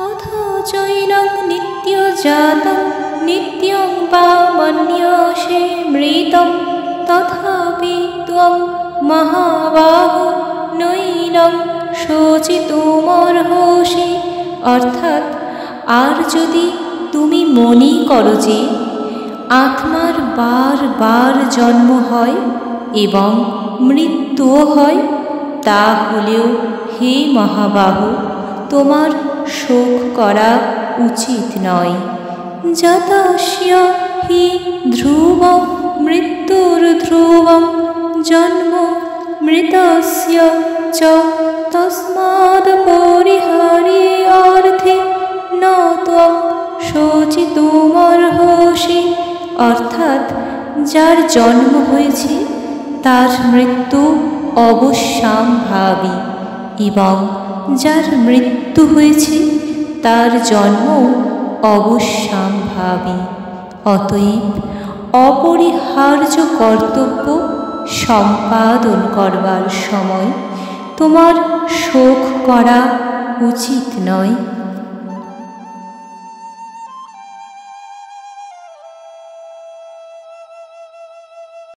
অথচৈনং নিত্যজাতং নিত্যং বা মন্যসে মৃতং তথাপি ত্বং মহাবাহো নৈনং শোচিতুমর্হসি। অর্থাৎ আর যদি তুমি মনে করো যে আত্মার বারবার জন্ম হয় এবং মৃত্যুও হয়, তাহলেও হে মহাবাহু, তোমার শোক করা উচিত নয়। যতস্য হি ধ্রুবং মৃত্যুর্ধ্রুবং জন্ম মৃতস্য চ তস্মাদপরিহার্যার্থে ন ত্বং শোচিতুমর্হসি। অর্থাৎ যার জন্ম হয়েছে তার মৃত্যু অবশ্যম্ভাবী, এবং যার মৃত্যু হয়েছে তার জন্ম অবশ্যম্ভাবী। অতএব অপরিহার্য কর্তব্য সম্পাদন করবার সময় তোমার শোক করা উচিত নয়।